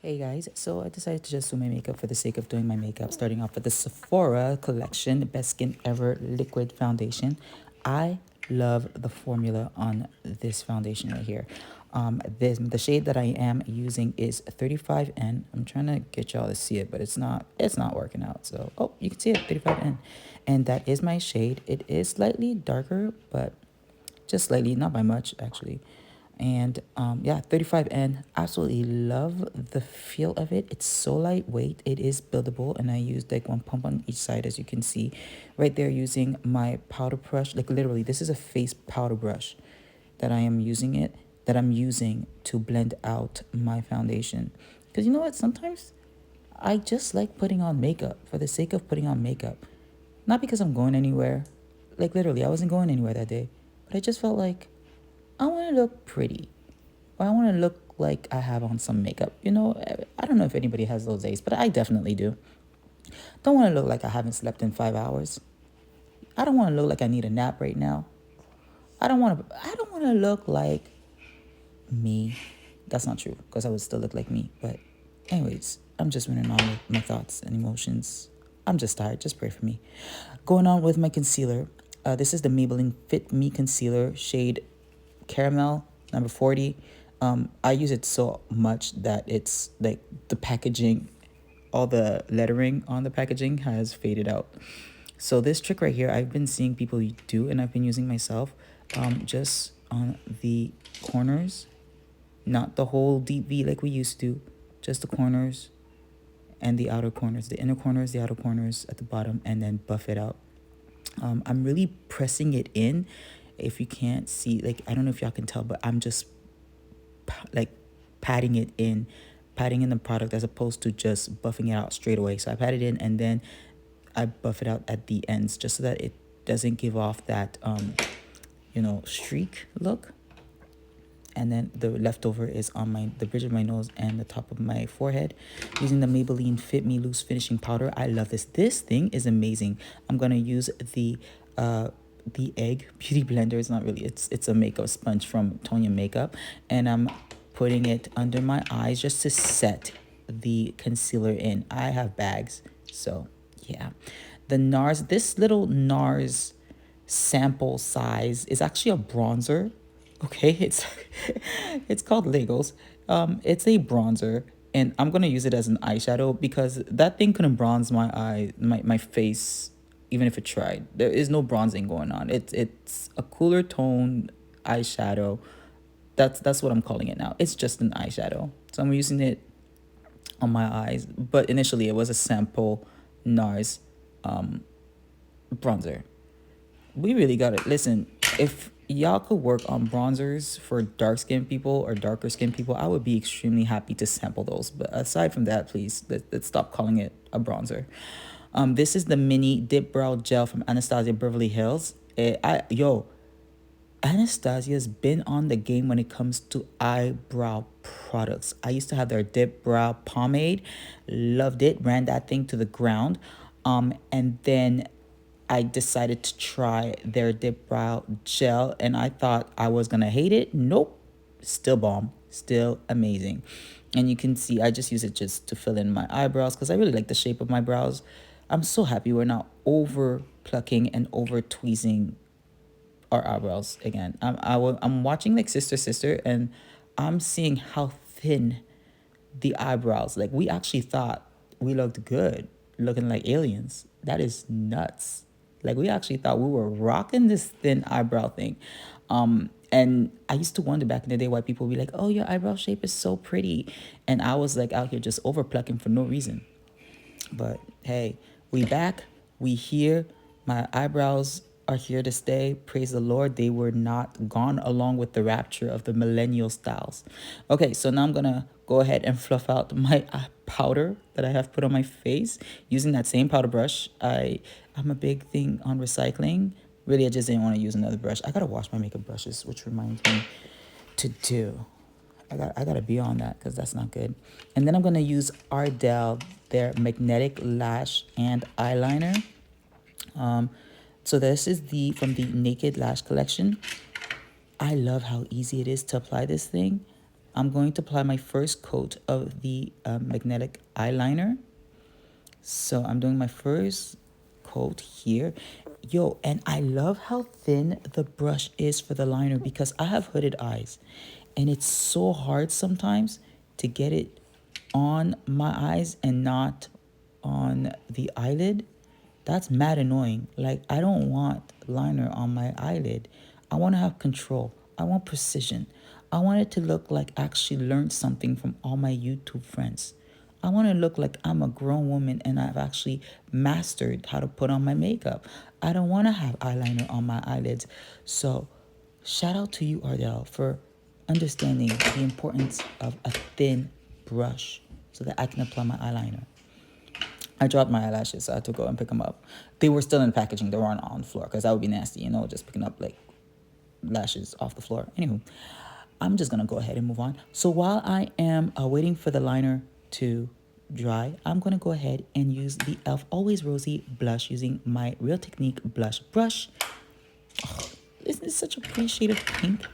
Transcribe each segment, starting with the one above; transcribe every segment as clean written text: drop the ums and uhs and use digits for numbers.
Hey guys, so I decided to just do my makeup for the sake of doing my makeup, starting off with the Sephora collection, Best Skin Ever Liquid Foundation. I love the formula on this foundation right here. The shade that I am using is 35N. I'm trying to get y'all to see it, but it's not working out. So, oh, you can see it, 35N. And that is my shade. It is slightly darker, but just slightly, not by much actually. And yeah, 35N, absolutely love the feel of it. It's so lightweight, it is buildable, and I used like one pump on each side, as you can see right there, using my powder brush. Like literally, this is a face powder brush that I'm using to blend out my foundation. Because you know what, sometimes I just like putting on makeup for the sake of putting on makeup, not because I'm going anywhere. Like literally, I wasn't going anywhere that day, but I just felt like I want to look pretty, or I want to look like I have on some makeup. You know, I don't know if anybody has those days, but I definitely do. Don't want to look like I haven't slept in 5 hours. I don't want to look like I need a nap right now. I don't want to look like me. That's not true, because I would still look like me. But anyways, I'm just running on with my thoughts and emotions. I'm just tired. Just pray for me. Going on with my concealer. This is the Maybelline Fit Me Concealer, shade Caramel, number 40. I use it so much that it's like the packaging, all the lettering on the packaging has faded out. So this trick right here, I've been seeing people do, and I've been using myself, just on the corners, not the whole deep V like we used to, just the corners and the outer corners, the inner corners, the outer corners at the bottom, and then buff it out. I'm really pressing it in. If you can't see, like, I don't know if y'all can tell, but I'm just like patting it in, patting in the product, as opposed to just buffing it out straight away. So I pat it in and then I buff it out at the ends, just so that it doesn't give off that streak look. And then the leftover is on the bridge of my nose and the top of my forehead, using the Maybelline Fit Me Loose Finishing Powder. I love this. This thing is amazing. I'm gonna use the egg beauty blender. It's not really, it's a makeup sponge from Tonya Makeup, and I'm putting it under my eyes just to set the concealer in. I have bags, so yeah. The NARS, this little NARS sample size is actually a bronzer. Okay, it's called Legos. It's a bronzer, and I'm gonna use it as an eyeshadow because that thing couldn't bronze my face, even if it tried. There is no bronzing going on. It's a cooler tone eyeshadow. That's what I'm calling it now. It's just an eyeshadow. So I'm using it on my eyes, but initially it was a sample NARS bronzer. We really got it. Listen, if y'all could work on bronzers for dark skinned people or darker skinned people, I would be extremely happy to sample those. But aside from that, please, let's stop calling it a bronzer. This is the mini dip brow gel from Anastasia Beverly Hills. Anastasia's been on the game when it comes to eyebrow products. I used to have their dip brow pomade, loved it, ran that thing to the ground. And then I decided to try their dip brow gel, and I thought I was gonna hate it. Nope, still bomb, still amazing. And you can see I just use it just to fill in my eyebrows because I really like the shape of my brows. I'm so happy we're not over plucking and over tweezing our eyebrows again. I'm watching like Sister, and I'm seeing how thin the eyebrows. Like, we actually thought we looked good, looking like aliens. That is nuts. Like, we actually thought we were rocking this thin eyebrow thing. And I used to wonder back in the day why people would be like, "Oh, your eyebrow shape is so pretty," and I was like out here just over plucking for no reason. But hey, we back, we here. My eyebrows are here to stay. Praise the Lord. They were not gone along with the rapture of the millennial styles. Okay, so now I'm gonna go ahead and fluff out my powder that I have put on my face using that same powder brush. I'm a big thing on recycling. Really, I just didn't want to use another brush. I gotta wash my makeup brushes, which reminds me to do. I gotta be on that because that's not good. And then I'm gonna use Ardell, their magnetic lash and eyeliner. So this is from the Naked Lash collection. I love how easy it is to apply this thing. I'm going to apply my first coat of the magnetic eyeliner. So I'm doing my first coat here. Yo, and I love how thin the brush is for the liner because I have hooded eyes. And it's so hard sometimes to get it on my eyes and not on the eyelid. That's mad annoying. Like, I don't want liner on my eyelid. I want to have control. I want precision. I want it to look like I actually learned something from all my YouTube friends. I want to look like I'm a grown woman and I've actually mastered how to put on my makeup. I don't want to have eyeliner on my eyelids. So, shout out to you, Ardell, for understanding the importance of a thin brush so that I can apply my eyeliner. I dropped my eyelashes, so I had to go and pick them up. They were still in the packaging. They weren't on the floor because that would be nasty, just picking up like lashes off the floor. Anywho, I'm just going to go ahead and move on. So while I am waiting for the liner to dry, I'm going to go ahead and use the e.l.f. Always Rosy blush using my Real Technique blush brush. Oh, isn't this such a pretty shade of pink?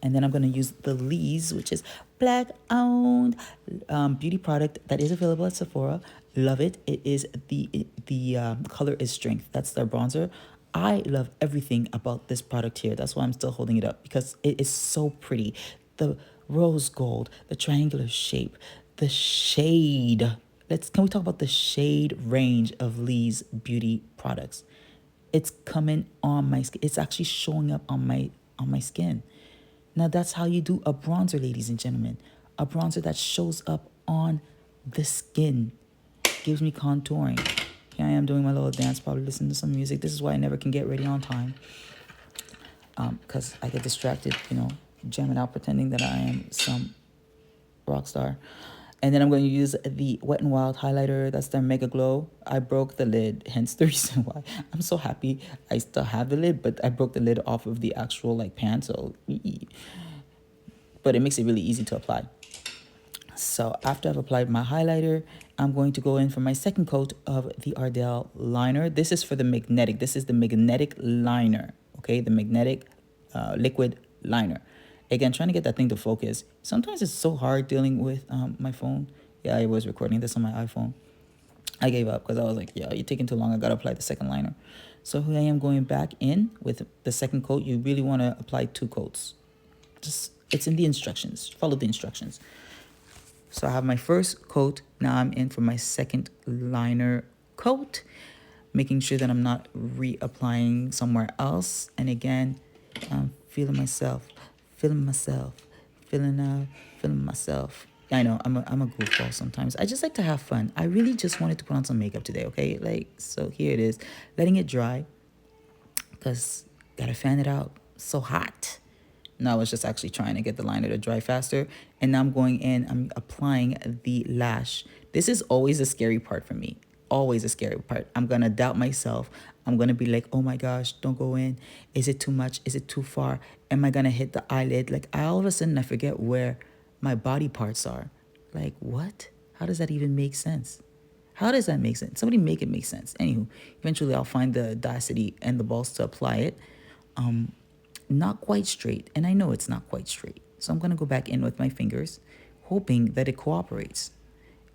And then I'm going to use the Lee's, which is black-owned beauty product that is available at Sephora. Love it. It is the color is Strength. That's their bronzer. I love everything about this product here. That's why I'm still holding it up because it is so pretty. The rose gold, the triangular shape, the shade. Can we talk about the shade range of Lee's beauty products? It's coming on my skin. It's actually showing up on my skin. Now that's how you do a bronzer, ladies and gentlemen. A bronzer that shows up on the skin. Gives me contouring. Here I am doing my little dance, probably listening to some music. This is why I never can get ready on time. Because I get distracted, jamming out, pretending that I am some rock star. And then I'm going to use the Wet n Wild highlighter. That's their megaglo. I broke the lid, hence the reason why I'm so happy I still have the lid, but I broke the lid off of the actual pan, so but it makes it really easy to apply. So after I've applied my highlighter, I'm going to go in for my second coat of the Ardell liner. This is for the magnetic. This is the magnetic liner, okay? The magnetic liquid liner. Again, trying to get that thing to focus. Sometimes it's so hard dealing with my phone. Yeah, I was recording this on my iPhone. I gave up because I was like, yeah, you're taking too long. I got to apply the second liner. So here I am going back in with the second coat. You really want to apply 2 coats. It's in the instructions. Follow the instructions. So I have my first coat. Now I'm in for my second liner coat, making sure that I'm not reapplying somewhere else. And again, I'm feeling myself, feeling myself. I know I'm a goofball sometimes. I just like to have fun. I really just wanted to put on some makeup today, okay? So here it is, letting it dry because gotta fan it out. So hot. No, I was just actually trying to get the liner to dry faster. And now I'm going in, I'm applying the lash. This is always a scary part for me. Always a scary part. I'm going to doubt myself. I'm going to be like, oh my gosh, don't go in. Is it too much? Is it too far? Am I going to hit the eyelid? All of a sudden I forget where my body parts are. What? How does that even make sense? How does that make sense? Somebody make it make sense. Anywho, eventually I'll find the audacity and the balls to apply it. Not quite straight, and I know it's not quite straight. So I'm going to go back in with my fingers, hoping that it cooperates.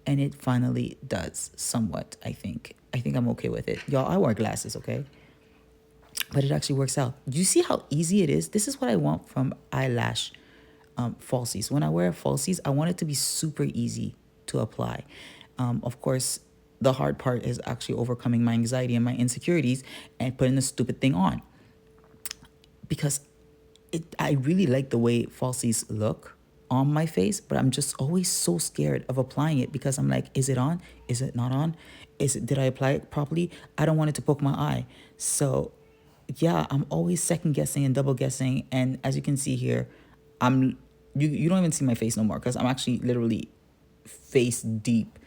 And it finally does, somewhat, I think. I think I'm okay with it. Y'all, I wear glasses, okay? But it actually works out. Do you see how easy it is? This is what I want from eyelash falsies. When I wear falsies, I want it to be super easy to apply. Of course, the hard part is actually overcoming my anxiety and my insecurities and putting the stupid thing on. Because I really like the way falsies look on my face, but I'm just always so scared of applying it because I'm like, is it on? Is it not on? Did I apply it properly? I don't want it to poke my eye. So yeah, I'm always second guessing and double guessing. And as you can see here, you don't even see my face no more because I'm actually literally face deep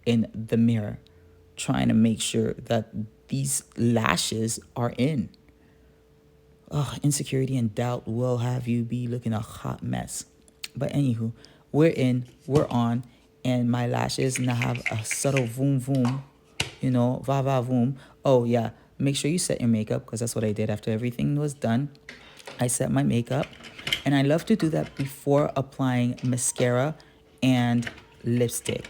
in the mirror trying to make sure that these lashes are in. Insecurity and doubt will have you be looking a hot mess. But anywho, we're in, we're on, and my lashes now have a subtle voom voom, va va voom. Oh yeah, make sure you set your makeup because that's what I did after everything was done. I set my makeup, and I love to do that before applying mascara and lipstick.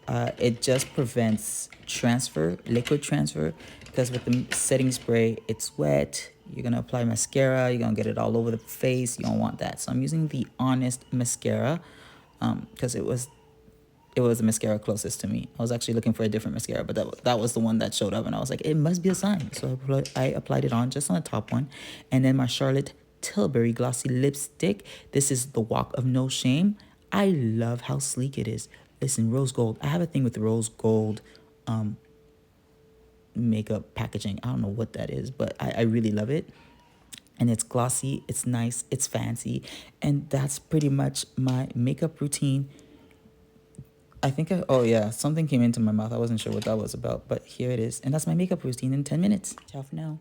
It just prevents transfer, liquid transfer, because with the setting spray, it's wet. You're gonna apply mascara, you're gonna get it all over the face. You don't want that. So I'm using the Honest mascara because it was the mascara closest to me. I was actually looking for a different mascara, but that was the one that showed up, and I was like, it must be a sign. So I applied it on just on the top one, and then my Charlotte Tilbury glossy lipstick. This is the Walk of No Shame. I love how sleek it is. Listen, rose gold. I have a thing with rose gold makeup packaging. I don't know what that is, but I really love it. And it's glossy, it's nice, it's fancy, and that's pretty much my makeup routine. Oh yeah, something came into my mouth. I wasn't sure what that was about, but here it is. And that's my makeup routine in 10 minutes. Ciao for now.